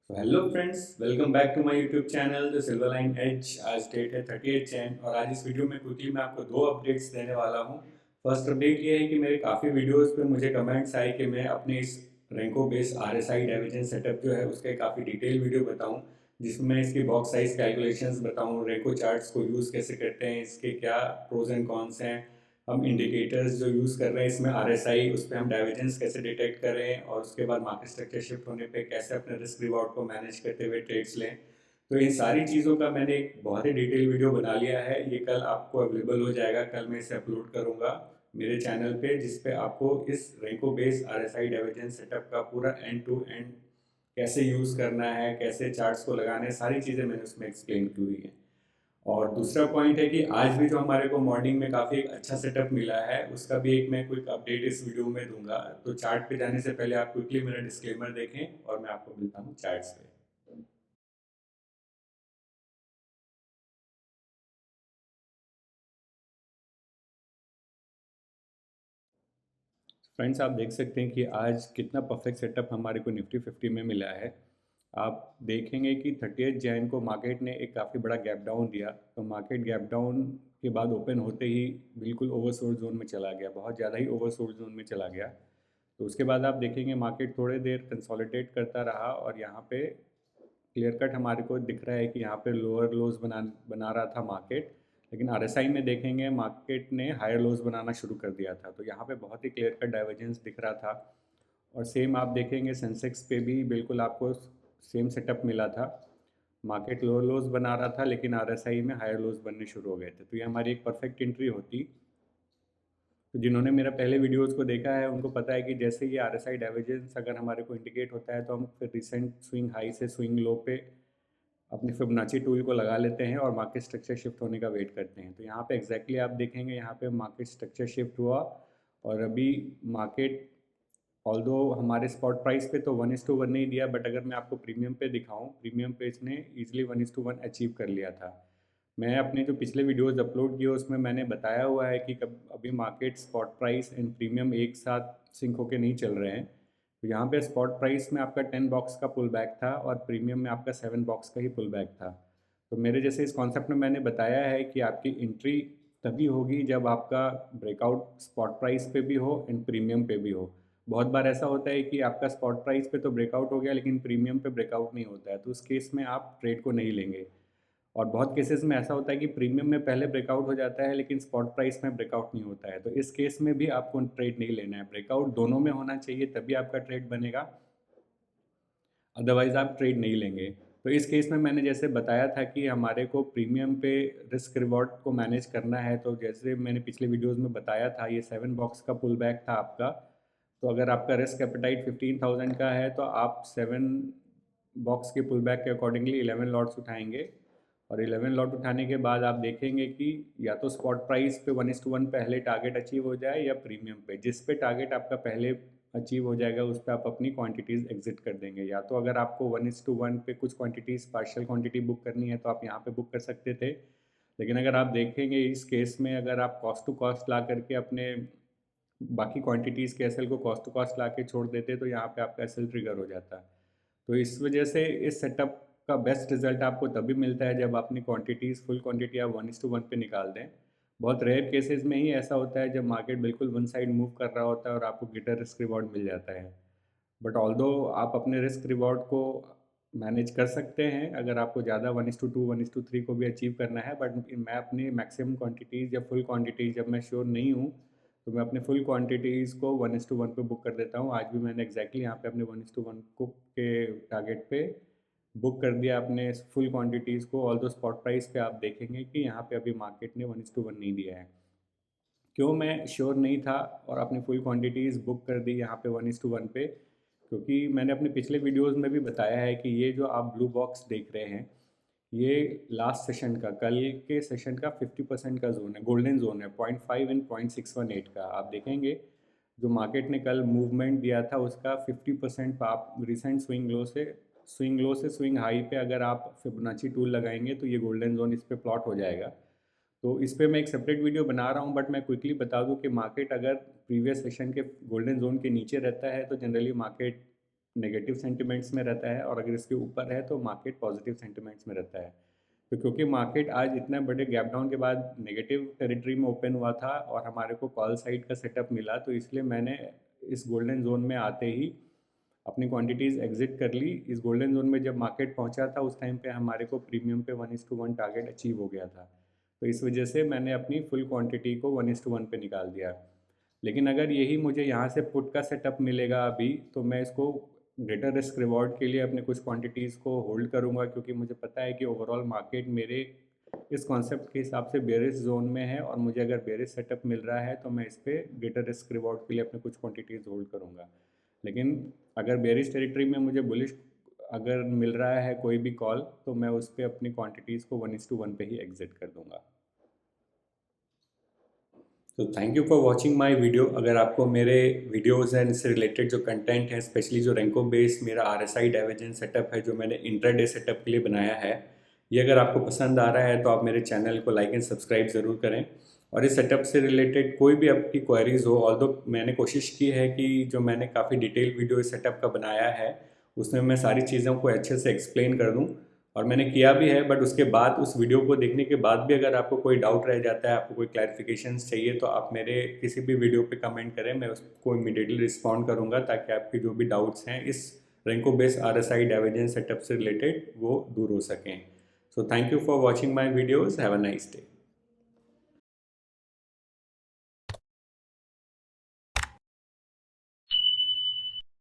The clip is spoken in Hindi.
Hello friends, welcome back to my YouTube channel the silver line age. आज डेट है 30 जैन और आज इस वीडियो में क्विकली मैं आपको दो अपडेट्स देने वाला हूँ। फर्स्ट अपडेट ये है कि मेरे काफ़ी वीडियोस पे मुझे कमेंट्स आए कि मैं अपने इस Renko base RSI divergence setup जो है उसके काफ़ी डिटेल वीडियो बताऊँ, जिसमें मैं इसकी बॉक्स साइज कैलकुलेशंस बताऊँ, रेंको चार्ट्स को यूज़ कैसे करते हैं, इसके क्या प्रोज एंड कॉन्स हैं, हम इंडिकेटर्स जो यूज़ कर रहे हैं इसमें आरएसआई, उस पर हम डाइवर्जेंस कैसे डिटेक्ट करें और उसके बाद मार्केट स्ट्रक्चर शिफ्ट होने पे कैसे अपने रिस्क रिवॉर्ड को मैनेज करते हुए ट्रेड्स लें। तो इन सारी चीज़ों का मैंने एक बहुत ही डिटेल वीडियो बना लिया है। ये कल आपको अवेलेबल हो जाएगा, कल मैं इसे अपलोड करूँगा मेरे चैनल पे, जिसपे आपको इस Renko base RSI divergence setup का पूरा एंड टू एंड कैसे यूज़ करना है, कैसे चार्ट्स को लगाना है, सारी चीज़ें मैंने उसमें एक्सप्लेन की हुई है। और दूसरा पॉइंट है कि आज भी जो हमारे को मॉर्निंग में काफ़ी एक अच्छा सेटअप मिला है, उसका भी एक मैं क्विक अपडेट इस वीडियो में दूंगा। तो चार्ट पे जाने से पहले आप क्विकली मेरा डिस्क्लेमर देखें और मैं आपको मिलता हूँ चार्ट्स पे। फ्रेंड्स, आप देख सकते हैं कि आज कितना परफेक्ट सेटअप हमारे को निफ्टी 50 में मिला है। आप देखेंगे कि 30 जैन को मार्केट ने एक काफ़ी बड़ा गैप डाउन दिया, तो मार्केट गैप डाउन के बाद ओपन होते ही बिल्कुल ओवरसोल्ड जोन में चला गया, बहुत ज़्यादा ही ओवरसोल्ड जोन में चला गया। तो उसके बाद आप देखेंगे मार्केट थोड़े देर कंसोलिडेट करता रहा और यहाँ पे क्लियर कट हमारे को दिख रहा है कि यहाँ पे लोअर लोज बना रहा था मार्केट, लेकिन आरएसआई में देखेंगे मार्केट ने हायर लोज बनाना शुरू कर दिया था। तो यहाँ पे बहुत ही क्लियर कट डाइवर्जेंस दिख रहा था। और सेम आप देखेंगे सेंसेक्स पे भी बिल्कुल आपको सेम सेटअप मिला था। मार्केट लोअर लोज बना रहा था लेकिन आरएसआई में हायर लोज बनने शुरू हो गए थे। तो ये हमारी एक परफेक्ट एंट्री होती। तो जिन्होंने मेरा पहले वीडियोस को देखा है उनको पता है कि जैसे ये आरएसआई डाइवर्जेंस अगर हमारे को इंडिकेट होता है तो हम फिर रिसेंट स्विंग हाई से स्विंग लो पे अपने फिबोनाची टूल को लगा लेते हैं और मार्केट स्ट्रक्चर शिफ्ट होने का वेट करते हैं। तो यहाँ पे एग्जैक्टली आप देखेंगे यहाँ पे मार्केट स्ट्रक्चर शिफ्ट हुआ और अभी मार्केट ऑल्दो हमारे स्पॉट प्राइस पे तो 1:1 नहीं दिया, बट अगर मैं आपको प्रीमियम पे दिखाऊं, प्रीमियम पे इसने इजीली 1:1 अचीव कर लिया था। मैं अपने जो पिछले वीडियोस अपलोड किए उसमें मैंने बताया हुआ है कि कब अभी market spot price and premium एक साथ सिंक होके नहीं चल रहे हैं। तो यहाँ पे स्पॉट प्राइस में आपका 10 बॉक्स का पुल बैक था और प्रीमियम में आपका 7 बॉक्स का ही पुल बैक था। तो मेरे जैसे इस कॉन्सेप्ट में मैंने बताया है कि आपकी एंट्री तभी होगी जब आपका ब्रेकआउट स्पॉट प्राइस पे भी हो एंड प्रीमियम पे भी हो। बहुत बार ऐसा होता है कि आपका स्पॉट प्राइस पे तो ब्रेकआउट हो गया लेकिन प्रीमियम पे ब्रेकआउट नहीं होता है, तो उस केस में आप ट्रेड को नहीं लेंगे। और बहुत केसेस में ऐसा होता है कि प्रीमियम में पहले ब्रेकआउट हो जाता है लेकिन स्पॉट प्राइस में ब्रेकआउट नहीं होता है, तो इस केस में भी आपको ट्रेड नहीं लेना है। ब्रेकआउट दोनों में होना चाहिए तभी आपका ट्रेड बनेगा, अदरवाइज आप ट्रेड नहीं लेंगे। तो इस केस में मैंने जैसे बताया था कि हमारे को प्रीमियम पे रिस्क रिवॉर्ड को मैनेज करना है, तो जैसे मैंने पिछले वीडियोस में बताया था ये 7 बॉक्स का पुल बैक था आपका। तो अगर आपका रिस्क एपेटाइट 15,000 का है तो आप 7 बॉक्स के पुल बैक के अकॉर्डिंगली 11 लॉट्स उठाएंगे। और 11 लॉट उठाने के बाद आप देखेंगे कि या तो स्पॉट प्राइस पे 1:1 पहले टारगेट अचीव हो जाए या प्रीमियम पे, जिस पे टारगेट आपका पहले अचीव हो जाएगा उस पर आप अपनी क्वांटिटीज़ एग्जिट कर देंगे। या तो अगर आपको 1:1 पे कुछ क्वांटिटीज़ पार्शियल क्वांटिटी बुक करनी है तो आप यहाँ पे बुक कर सकते थे। लेकिन अगर आप देखेंगे इस केस में अगर आप कॉस्ट टू कॉस्ट ला करके अपने बाकी क्वांटिटीज़ के एसएल को कॉस्ट टू कॉस्ट ला के छोड़ देते तो यहाँ पे आपका एसएल ट्रिगर हो जाता। तो इस वजह से इस सेटअप का बेस्ट रिजल्ट आपको तभी मिलता है जब अपनी क्वांटिटीज़ फुल क्वांटिटी आप 1:1 पे निकाल दें। बहुत रेयर केसेस में ही ऐसा होता है जब मार्केट बिल्कुल वन साइड मूव कर रहा होता है और आपको गिटर रिस्क रिवॉर्ड मिल जाता है। बट ऑल्दो आप अपने रिस्क रिवॉर्ड को मैनेज कर सकते हैं अगर आपको ज़्यादा 1:2 1:3 को भी अचीव करना है। बट मैं अपनी मैक्सिमम क्वांटिटीज़ या फुल क्वांटिटीज़ जब मैं श्योर नहीं हूँ तो मैं अपने फुल क्वांटिटीज़ को 1:1 पे बुक कर देता हूँ। आज भी मैंने एग्जैक्टली यहाँ पे अपने 1:1 को के टारगेट पे बुक कर दिया अपने फुल क्वांटिटीज़ को। ऑल दो स्पॉट प्राइस पे आप देखेंगे कि यहाँ पे अभी मार्केट ने 1:1 नहीं दिया है। क्यों मैं श्योर नहीं था और अपनी फुल क्वांटिटीज़ बुक कर दी यहाँ पे 1:1 पे, क्योंकि मैंने अपने पिछले वीडियोस में भी बताया है कि ये जो आप ब्लू बॉक्स देख रहे हैं ये लास्ट सेशन का, कल के सेशन का 50% का जोन है, गोल्डन जोन है 0.5 एंड 0.618 का। आप देखेंगे जो मार्केट ने कल मूवमेंट दिया था उसका 50% आप रिसेंट स्विंग लो से स्विंग हाई पे अगर आप फिबोनाची टूल लगाएंगे तो ये गोल्डन जोन इस पे प्लॉट हो जाएगा। तो इस पे मैं एक सेपरेट वीडियो बना रहा हूँ, बट मैं क्विकली बता दूँ कि मार्केट अगर प्रीवियस सेशन के गोल्डन जोन के नीचे रहता है तो जनरली मार्केट नेगेटिव सेंटिमेंट्स में रहता है, और अगर इसके ऊपर है तो मार्केट पॉजिटिव सेंटिमेंट्स में रहता है। तो क्योंकि मार्केट आज इतने बड़े गैप डाउन के बाद नेगेटिव टेरिटरी में ओपन हुआ था और हमारे को कॉल साइड का सेटअप मिला, तो इसलिए मैंने इस गोल्डन जोन में आते ही अपनी क्वांटिटीज़ एग्जिट कर ली। इस गोल्डन जोन में जब मार्केट पहुंचा था उस टाइम पे हमारे को प्रीमियम पे 1:1 टारगेट अचीव हो गया था। तो इस वजह से मैंने अपनी फुल क्वांटिटी को 1:1 पे निकाल दिया। लेकिन अगर यही मुझे यहाँ से पुट का सेटअप मिलेगा अभी, तो मैं इसको ग्रेटर रिस्क रिवॉर्ड के लिए अपने कुछ क्वांटिटीज़ को होल्ड करूँगा, क्योंकि मुझे पता है कि ओवरऑल मार्केट मेरे इस कॉन्सेप्ट के हिसाब से बेरिश जोन में है, और मुझे अगर बेरिश सेटअप मिल रहा है तो मैं इस पर ग्रेटर रिस्क रिवॉर्ड के लिए अपने कुछ क्वांटिटीज़ होल्ड करूँगा। लेकिन अगर बेरिश टेरिटरी में मुझे बुलिश अगर मिल रहा है कोई भी कॉल, तो मैं उस पर अपनी क्वांटिटीज़ को 1:1 पे ही एग्जिट कर दूंगा। तो thank you for watching my video. अगर आपको मेरे वीडियोस एंड इससे रिलेटेड जो कंटेंट है, स्पेशली जो रेंको बेस्ड मेरा RSI डाइवर्जेंस सेटअप है जो मैंने इंट्राडे सेटअप के लिए बनाया है, ये अगर आपको पसंद आ रहा है तो आप मेरे चैनल को लाइक एंड सब्सक्राइब ज़रूर करें। और इस सेटअप से रिलेटेड कोई भी आपकी क्वेरीज हो, ऑल्दो मैंने कोशिश की है कि जो मैंने काफ़ी डिटेल वीडियो इस सेटअप का बनाया है उसमें मैं सारी चीज़ों को अच्छे से एक्सप्लेन कर दूँ, और मैंने किया भी है। बट उसके बाद उस वीडियो को देखने के बाद भी अगर आपको कोई डाउट रह जाता है, आपको कोई क्लैरिफिकेशन चाहिए, तो आप मेरे किसी भी वीडियो पे कमेंट करें, मैं उसको इमीडिएटली रिस्पॉन्ड करूँगा, ताकि आपकी जो भी डाउट्स हैं इस Renko based RSI divergence setup से रिलेटेड वो दूर हो सकें। So thank you for watching my videos. Have a nice day.